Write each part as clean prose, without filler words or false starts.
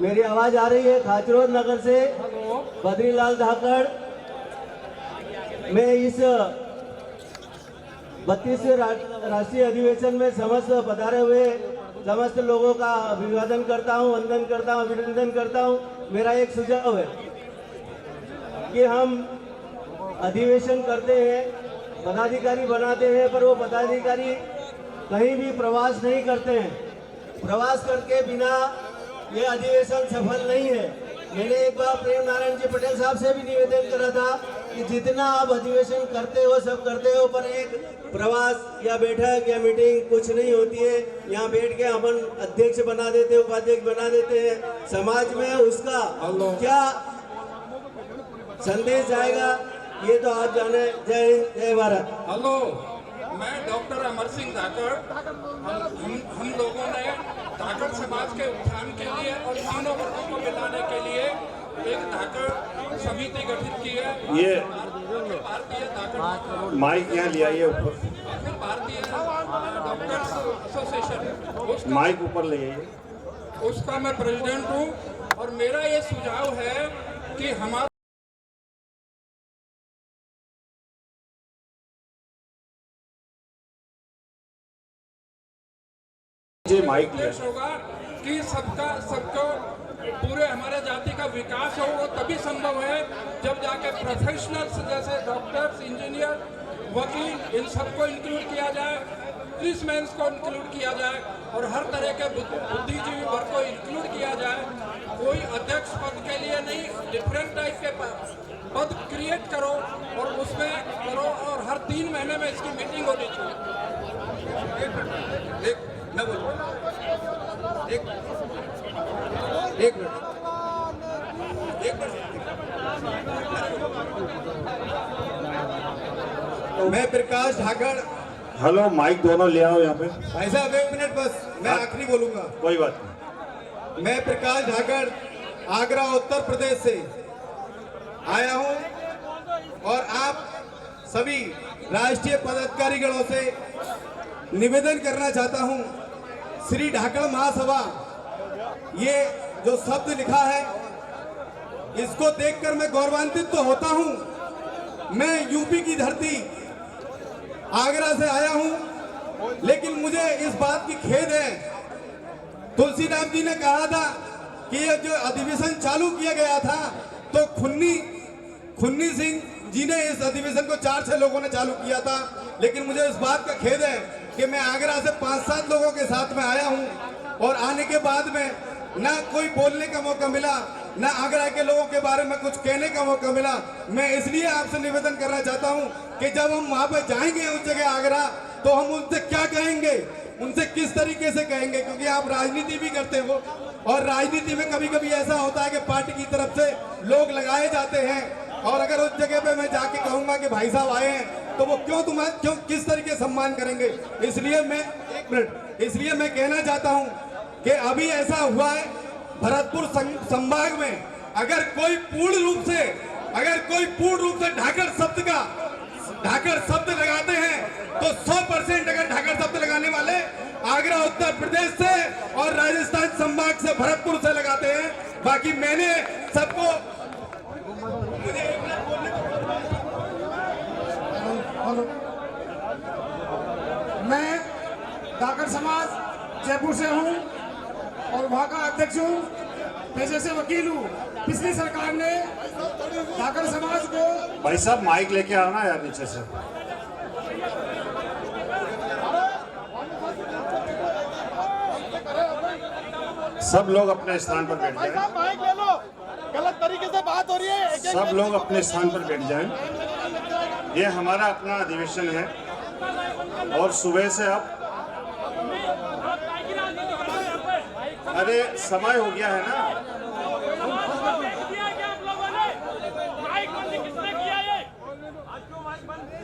मेरी आवाज आ रही है? खाचरोद नगर से बद्रीलाल धाकड़। मैं इस 32वें राष्ट्रीय अधिवेशन में समस्त पधारे हुए समस्त लोगों का अभिवादन करता हूं, वंदन करता हूं, अभिनंदन करता हूं। मेरा एक सुझाव है कि हम अधिवेशन करते हैं, पदाधिकारी बनाते हैं, पर वो पदाधिकारी कहीं भी प्रवास नहीं करते हैं। प्रवास करके बिना ये अधिवेशन सफल नहीं है। मैंने एक बार प्रेम नारायण जी पटेल साहब से भी निवेदन करा था कि जितना आप अधिवेशन करते हो सब करते हो, पर एक प्रवास या बैठक या मीटिंग कुछ नहीं होती है। यहाँ बैठ के अपन अध्यक्ष बना देते हैं, उपाध्यक्ष बना देते हैं। समाज में उसका क्या संदेश जाएगा ये तो आप जाने। जय हिंद, जय भारत। हेलो, मैं डॉक्टर अमर सिंह धाकड़। हम लोगों ने धाकड़ समाज के उत्थान के लिए और तीनों वर्गों को मिलाने के लिए एक धाकड़ समिति गठित की है। ये भारतीय धाकड़ माइक यहाँ ले आइए ऊपर, भारतीय डॉक्टर्स एसोसिएशन, माइक ऊपर ले आइए। उसका मैं प्रेसिडेंट हूँ। और मेरा ये सुझाव है कि हमारा माइक होगा कि सबको पूरे हमारे जाति का विकास हो, वो तभी संभव है जब जाके प्रोफेशनल्स जैसे डॉक्टर्स, इंजीनियर, वकील, इन सबको इंक्लूड किया जाए, पुलिसमैन को इंक्लूड किया जाए और हर तरह के बुद्धिजीवी वर्ग को इंक्लूड किया जाए। कोई अध्यक्ष पद के लिए नहीं, डिफरेंट टाइप के पद क्रिएट करो और उसमें करो, और हर 3 महीने में इसकी मीटिंग होनी चाहिए। एक मैं प्रकाश धाकड़। हेलो, माइक दोनों ले आओ यहाँ पे। भाई साहब 1 मिनट बस, मैं आखिरी बोलूंगा। कोई बात नहीं। मैं प्रकाश धाकड़ आगरा उत्तर प्रदेश से आया हूं और आप सभी राष्ट्रीय पदाधिकारीगणों से निवेदन करना चाहता हूं। श्री धाकड़ महासभा, ये जो शब्द लिखा है इसको देखकर मैं गौरवान्वित तो होता हूं। मैं यूपी की धरती आगरा से आया हूं, लेकिन मुझे इस बात की खेद है। तुलसीराम जी ने कहा था कि ये जो अधिवेशन चालू किया गया था तो खुन्नी सिंह जी ने इस अधिवेशन को 4-6 लोगों ने चालू किया था। लेकिन मुझे इस बात का खेद है कि मैं आगरा से 5-7 लोगों के साथ में आया हूं और आने के बाद में ना कोई बोलने का मौका मिला, ना आगरा के लोगों के बारे में कुछ कहने का मौका मिला। मैं इसलिए आपसे निवेदन करना चाहता हूं कि जब हम वहां पर जाएंगे उस जगह आगरा, तो हम उनसे क्या कहेंगे, उनसे किस तरीके से कहेंगे, क्योंकि आप राजनीति भी करते हो और राजनीति में कभी कभी ऐसा होता है कि पार्टी की तरफ से लोग लगाए जाते हैं। और अगर उस जगह पे मैं जाके कहूंगा कि भाई साहब आए हैं, तो वो क्यों किस तरीके सम्मान करेंगे। इसलिए मैं कहना चाहता हूं कि अभी ऐसा हुआ है भरतपुर संभाग में, अगर कोई पूर्ण रूप से ढाकर शब्द लगाते हैं तो 100% अगर ढाकर शब्द लगाने वाले आगरा उत्तर प्रदेश से और राजस्थान संभाग से भरतपुर से लगाते हैं। बाकी मैंने सबको मैं धाकड़ समाज जयपुर से हूं और वहां का अध्यक्ष हूं, पेशे से वकील हूं। पिछली सरकार ने धाकड़ समाज को। भाई साहब माइक लेके आना यार नीचे से। सब लोग अपने स्थान पर बैठ जाएं। माइक ले लो, गलत तरीके से बात हो रही है। सब लोग अपने स्थान पर बैठ जाएं। ये हमारा अपना अधिवेशन है और सुबह से अब अरे समय हो गया है ना।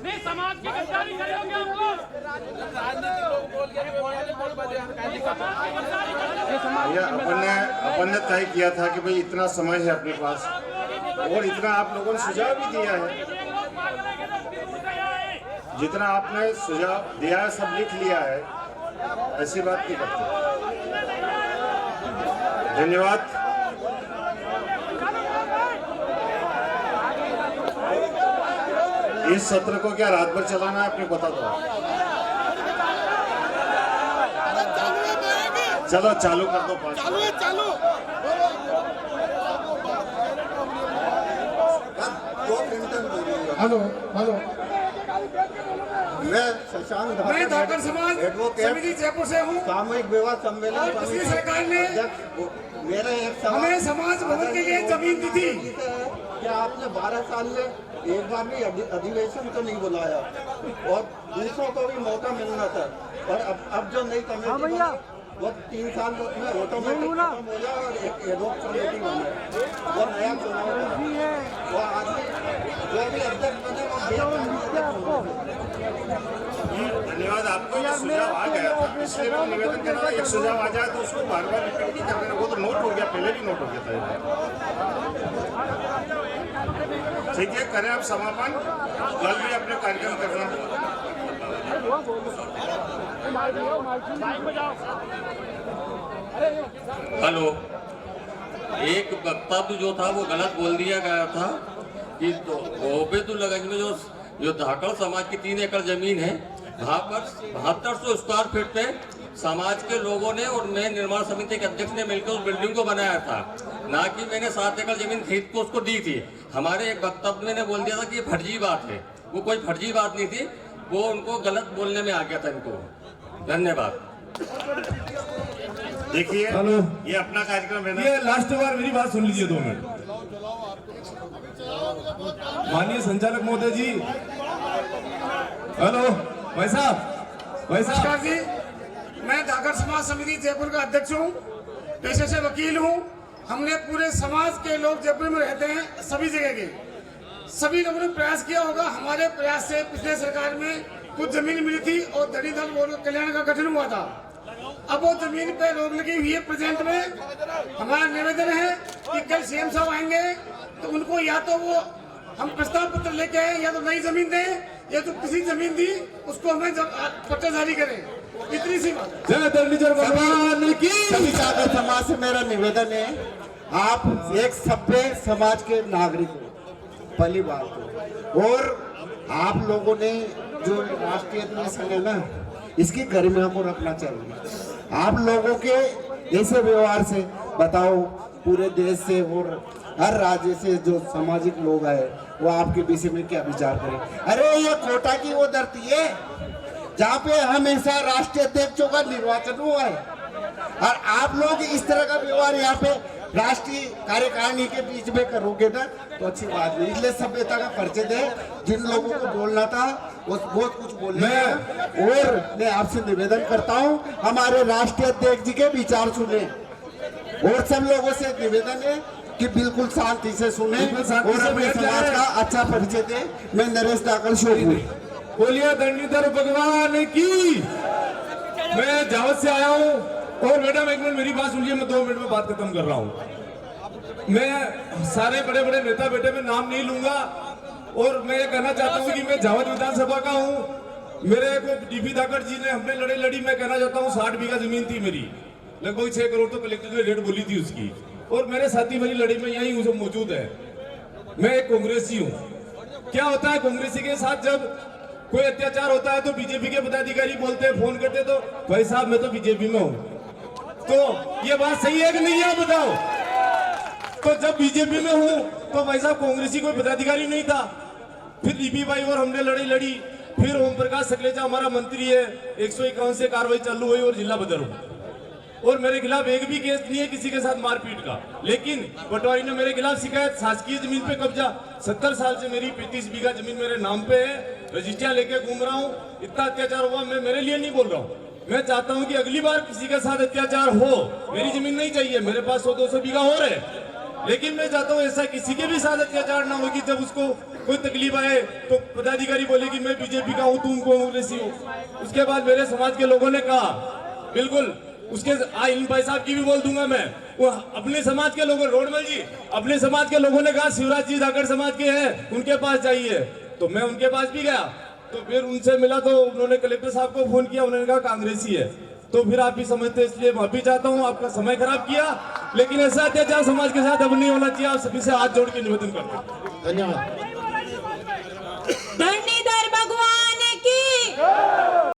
नहीं, समाज की गद्दारी करोगे आप लोग। अपन ने तय किया था कि भाई इतना समय है अपने पास और इतना आप लोगों ने सुझाव भी दिया है। जितना आपने सुझाव दिया है सब लिख लिया है, ऐसी बात नहीं करते। धन्यवाद। इस सत्र को क्या रात भर चलाना है अपने बता दो। चलो चालू कर दो। चालू हेलो हेलो मैं शशांक मैं धाकर समाज समिति जयपुर से हूँ। सामूहिक विवाह सम्मेलन और पिछली सरकार ने मेरा एक हमें समाज भवन के लिए जमीन दी थी। कि आपने 12 साल में एक बार भी अधिवेशन तो नहीं बुलाया और दूसरों को भी मौका मिलना था, पर अब जो नई कमेटी वो 3 साल में ऑटोमेटिक खत्म हो गया और एक एडहॉक कमेटी बना और नया चुनाव वो आदमी जो भी अध्यक्ष बने वो धन्यवाद आपको। ये सुझाव आ गया था, इसलिए मैं निवेदन कर रहा एक सुझाव आ जाए तो उसको बार बार रिपीट नहीं करना। वो तो नोट हो गया, पहले भी नोट हो गया था। ठीक है, करें आप समापन। कल भी अपने कार्यक्रम करना। हेलो, एक वक्तव्य जो था वो गलत बोल दिया गया था कि गोपेतुल्लागंज में जो धाकड़ समाज की 3 एकड़ जमीन है, वहाँ पर 7200 स्क्वायर फीट पे समाज के लोगों ने और मैं निर्माण समिति के अध्यक्ष ने मिलकर उस बिल्डिंग को बनाया था, ना कि मैंने 7 एकड़ जमीन खरीद को उसको दी थी। हमारे एक वक्तव्य ने बोल दिया था कि ये फर्जी बात है। वो कोई फर्जी बात नहीं थी, वो उनको गलत बोलने में आ गया था इनको। धन्यवाद। देखिए हेलो, ये अपना कार्यक्रम है ना। ये लास्ट बार मेरी बात सुन लीजिए 2 मिनट। माननीय संचालक महोदय जी, हेलो भाई साहब नमस्कार जी, मैं धाकर समाज समिति जयपुर का अध्यक्ष हूँ, पेशे से वकील हूँ। हमने पूरे समाज के लोग जयपुर में रहते हैं, सभी जगह के सभी लोगों ने प्रयास किया होगा। हमारे प्रयास से पिछले सरकार में कुछ जमीन मिली थी और धनी दल बोर्ड कल्याण का गठन हुआ था। अब वो जमीन पे रोक लगी हुई है प्रेजेंट में। हमारा निवेदन है कि कल सीएम साहब आएंगे तो उनको या तो वो हम प्रस्ताव पत्र लेके आए, या तो नई जमीन दें, या तो किसी जमीन दी उसको हमें पत्र जारी करें। इतनी सी बात। जय धरणीधर भगवान की। सभी धाकर समाज से मेरा निवेदन है, आप एक सभ्य समाज के नागरिक हो, पहली बात हो, और आप लोगों ने जो राष्ट्रीय अधिवेशन है ना, इसकी गरिमा को रखना चाहिए। आप लोगों के ऐसे व्यवहार से बताओ पूरे देश से और हर राज्य से जो सामाजिक लोग आए वो आपके विषय में क्या विचार करें। अरे ये कोटा की वो धरती है जहाँ पे हमेशा राष्ट्रीय अध्यक्षों का निर्वाचन हुआ है, और आप लोग इस तरह का व्यवहार यहाँ पे राष्ट्रीय कार्यकारिणी के बीच में करोगे ना तो अच्छी बात नहीं। इसलिए सभ्यता का परिचय दे। जिन लोगों को बोलना था वो बहुत कुछ बोलने और मैं आपसे निवेदन करता हूँ हमारे राष्ट्रीय अध्यक्ष जी के विचार सुने, और सब लोगों से निवेदन है कि बिल्कुल शांति से सुने और अपने समाज का अच्छा परिचय दे। मैं नरेश धाकड़ शोभू। बोलिए धरणीधर भगवान की। मैं जावत से आया हूँ, और मैडम एक मिनट मेरी बात सुनिए, मैं 2 मिनट में बात खत्म कर रहा हूँ। मैं सारे बड़े बड़े नेता बेटे में नाम नहीं लूंगा, और मैं ये कहना चाहता हूँ कि मैं जावत विधानसभा का हूँ। मेरे को डीपी धाकड़ जी ने हमने लड़ाई लड़ी। मैं कहना चाहता हूँ 60 बीघा जमीन थी मेरी, लगभग 6 करोड़ तो कलेक्टर ने रेट बोली थी उसकी, और मेरे साथी मेरी लड़ी में यही सब मौजूद है। मैं एक कांग्रेसी हूँ। क्या होता है कांग्रेसी के साथ, जब कोई अत्याचार होता है तो बीजेपी के पदाधिकारी बोलते हैं, फोन करते तो भाई साहब मैं तो बीजेपी में हूँ। तो ये बात सही है कि नहीं है, बताओ। तो जब बीजेपी में हूँ तो भाई साहब कांग्रेसी कोई पदाधिकारी नहीं था। फिर डीपी भाई और हमने लड़ाई लड़ी। फिर ओम प्रकाश सकलेचा हमारा मंत्री है, 151 से कार्रवाई चालू हुई और जिला बदर हूँ, और मेरे खिलाफ एक भी केस नहीं है किसी के साथ मारपीट का। लेकिन पटवारी ने मेरे खिलाफ शिकायत, शासकीय जमीन पे कब्जा, 70 साल से मेरी 35 बीघा जमीन मेरे नाम पे है, रजिस्ट्रियां लेके घूम रहा हूँ। इतना अत्याचार हुआ, मैं मेरे लिए नहीं बोल रहा हूँ। मैं चाहता हूँ कि अगली बार किसी के साथ अत्याचार हो, मेरी जमीन नहीं चाहिए, मेरे पास 100-200 बीघा और है, लेकिन मैं चाहता हूँ ऐसा किसी के भी साथ अत्याचार ना हो कि जब उसको कोई तकलीफ आए तो पदाधिकारी बोले कि मैं बीजेपी का हूँ, तुम कांग्रेसी हो। उसके बाद मेरे समाज के लोगों ने कहा, बिल्कुल उसके इन भाई साहब की भी बोल दूंगा मैं, वो अपने समाज के लोगों, रोडमल जी, अपने समाज के लोगों ने कहा शिवराज जी धाकड़ समाज के हैं, उनके पास जाइए। तो मैं उनके पास भी गया, तो फिर उनसे मिला तो उन्होंने कलेक्टर साहब को फोन किया, उन्होंने कहा कांग्रेसी है। तो फिर आप भी समझते, इसलिए माफी चाहता हूँ, आपका समय खराब किया, लेकिन ऐसा अत्याचार समाज के साथ अब नहीं होना चाहिए। आप सभी से हाथ जोड़ के निवेदन करते हैं। धन्यवाद।